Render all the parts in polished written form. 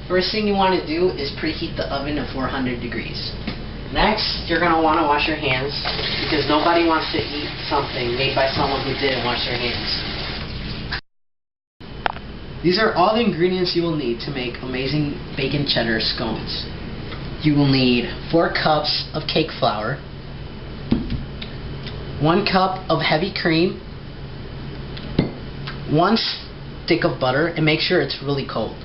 First thing you want to do is preheat the oven to 400 degrees. Next, you're going to want to wash your hands because nobody wants to eat something made by someone who didn't wash their hands. These are all the ingredients you will need to make amazing bacon cheddar scones. You will need 4 cups of cake flour, 1 cup of heavy cream, 1 stick of butter, and make sure it's really cold,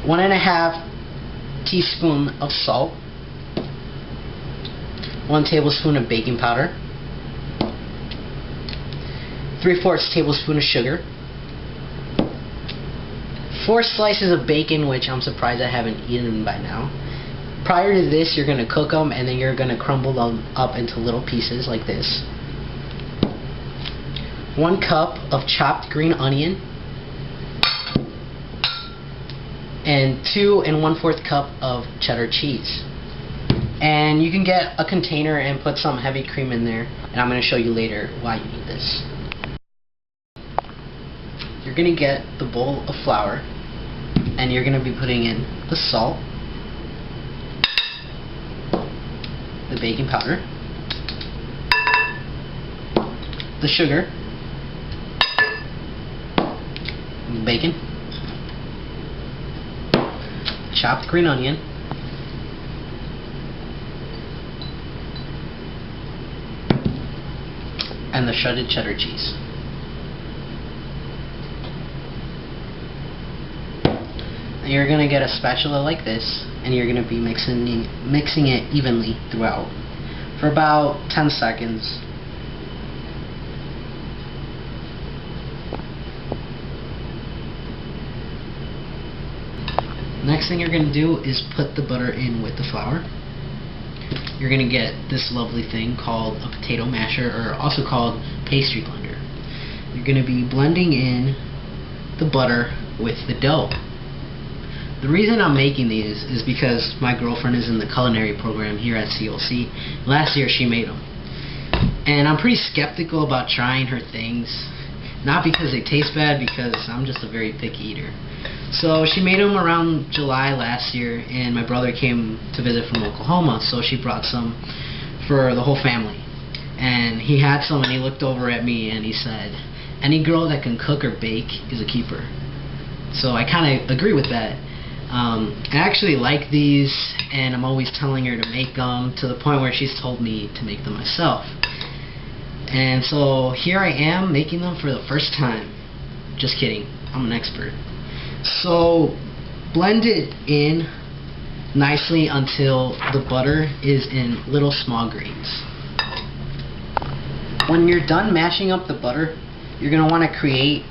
1½ teaspoon of salt, 1 tablespoon of baking powder, 3/4 tablespoon of sugar, 4 slices of bacon, which I'm surprised I haven't eaten by now. Prior to this, you're going to cook them and then you're going to crumble them up into little pieces like this. 1 cup of chopped green onion, and 2 1/4 cup of cheddar cheese. And you can get a container and put some heavy cream in there, and I'm going to show you later why you need this. You're going to get the bowl of flour, and you're going to be putting in the salt, the baking powder, the sugar, bacon, chopped green onion, and the shredded cheddar cheese. And you're going to get a spatula like this, and you're going to be mixing it evenly throughout for about 10 seconds. Next thing you're going to do is put the butter in with the flour. You're going to get this lovely thing called a potato masher, or also called pastry blender. You're going to be blending in the butter with the dough. The reason I'm making these is because my girlfriend is in the culinary program here at COC. Last year she made them. And I'm pretty skeptical about trying her things. Not because they taste bad, because I'm just a very picky eater. So she made them around July last year, and my brother came to visit from Oklahoma, so she brought some for the whole family. And he had some, and he looked over at me and he said, "Any girl that can cook or bake is a keeper." So I kind of agree with that. I actually like these, and I'm always telling her to make them, to the point where she's told me to make them myself. And so here I am making them for the first time. Just kidding, I'm an expert. So blend it in nicely until the butter is in little small grains. When you're done mashing up the butter, you're going to want to create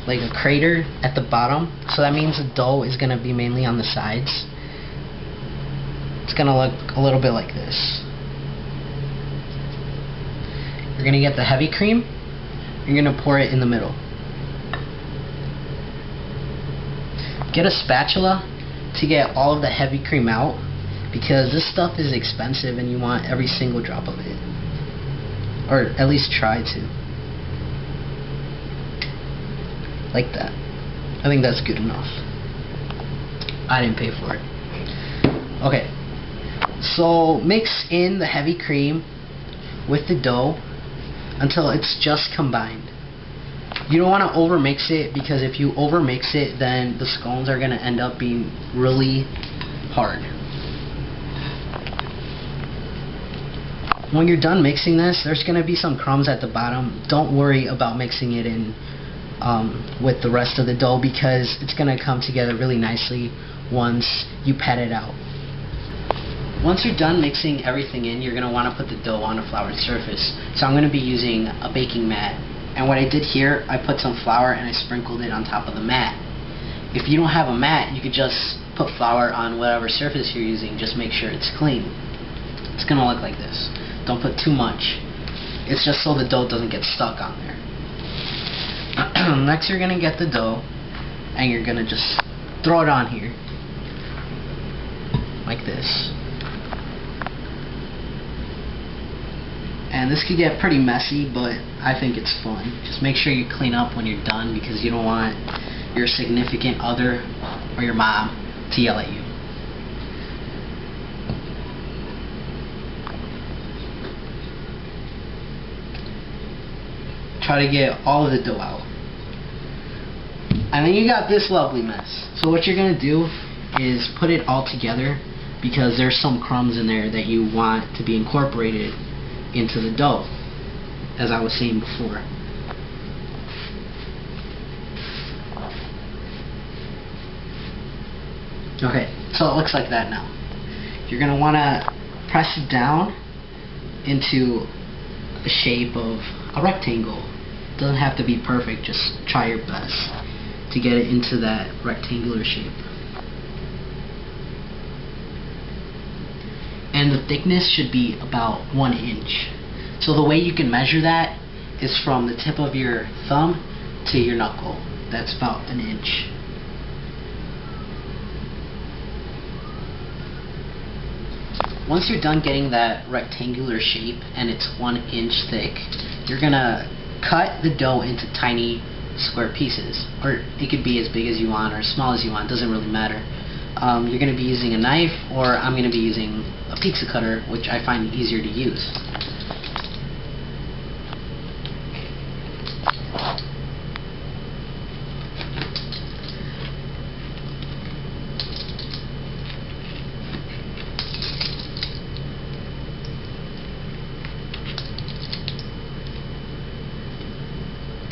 like a crater at the bottom. So that means the dough is going to be mainly on the sides. It's going to look a little bit like this. You're going to get the heavy cream. You're going to pour it in the middle. Get a spatula to get all of the heavy cream out, because this stuff is expensive and you want every single drop of it. Or at least try to. Like that. I think that's good enough. I didn't pay for it. Okay. So mix in the heavy cream with the dough until it's just combined. You don't want to overmix it, because if you overmix it, then the scones are going to end up being really hard. When you're done mixing this, there's going to be some crumbs at the bottom. Don't worry about mixing it in with the rest of the dough, because it's going to come together really nicely once you pat it out. Once you're done mixing everything in, you're going to want to put the dough on a floured surface. So I'm going to be using a baking mat. And what I did here, I put some flour and I sprinkled it on top of the mat. If you don't have a mat, you could just put flour on whatever surface you're using. Just make sure it's clean. It's going to look like this. Don't put too much. It's just so the dough doesn't get stuck on there. Next, you're going to get the dough and you're going to just throw it on here. Like this. And this could get pretty messy, but I think it's fun. Just make sure you clean up when you're done, because you don't want your significant other or your mom to yell at you. Try to get all of the dough out. And then you got this lovely mess. So what you're going to do is put it all together, because there's some crumbs in there that you want to be incorporated into the dough, as I was saying before. Okay, so it looks like that now. You're going to want to press it down into the shape of a rectangle. It doesn't have to be perfect, just try your best to get it into that rectangular shape. And the thickness should be about 1 inch. So the way you can measure that is from the tip of your thumb to your knuckle. That's about 1 inch. Once you're done getting that rectangular shape and it's 1 inch thick, you're gonna cut the dough into tiny square pieces, or it could be as big as you want or as small as you want, doesn't really matter. You're going to be using a knife, or I'm going to be using a pizza cutter, which I find easier to use.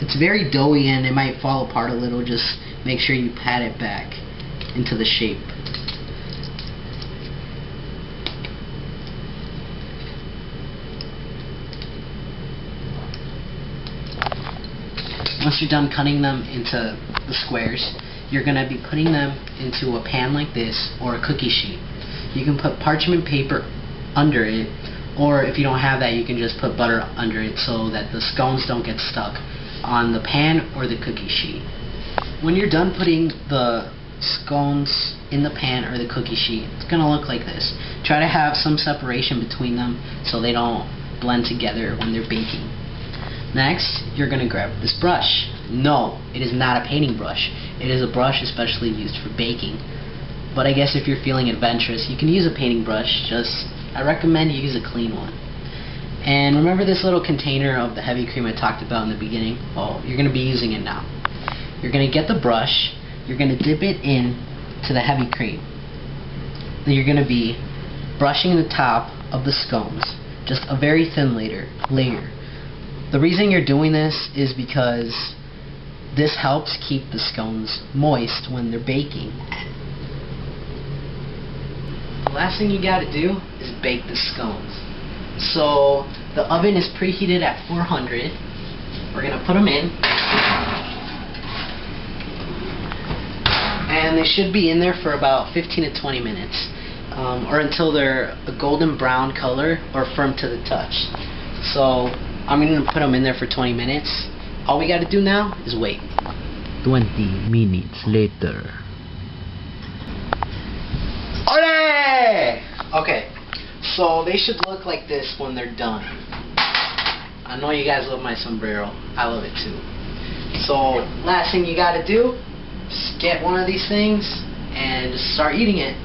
It's very doughy and it might fall apart a little. Just make sure you pat it back into the shape. Once you're done cutting them into the squares, you're going to be putting them into a pan like this, or a cookie sheet. You can put parchment paper under it, or if you don't have that, you can just put butter under it so that the scones don't get stuck on the pan or the cookie sheet. When you're done putting the scones in the pan or the cookie sheet, it's going to look like this. Try to have some separation between them so they don't blend together when they're baking. Next, you're going to grab this brush. No, it is not a painting brush. It is a brush especially used for baking. But I guess if you're feeling adventurous, you can use a painting brush. I recommend you use a clean one. And remember this little container of the heavy cream I talked about in the beginning? Oh, you're going to be using it now. You're going to get the brush, you're going to dip it in to the heavy cream. Then you're going to be brushing the top of the scones, just a very thin layer. The reason you're doing this is because this helps keep the scones moist when they're baking. The last thing you got to do is bake the scones. So the oven is preheated at 400. We're going to put them in. And they should be in there for about 15 to 20 minutes. Or until they're a golden brown color or firm to the touch. So I'm going to put them in there for 20 minutes. All we got to do now is wait. 20 minutes later. Ole! Okay. So they should look like this when they're done. I know you guys love my sombrero. I love it too. So last thing you gotta do is get one of these things and just start eating it.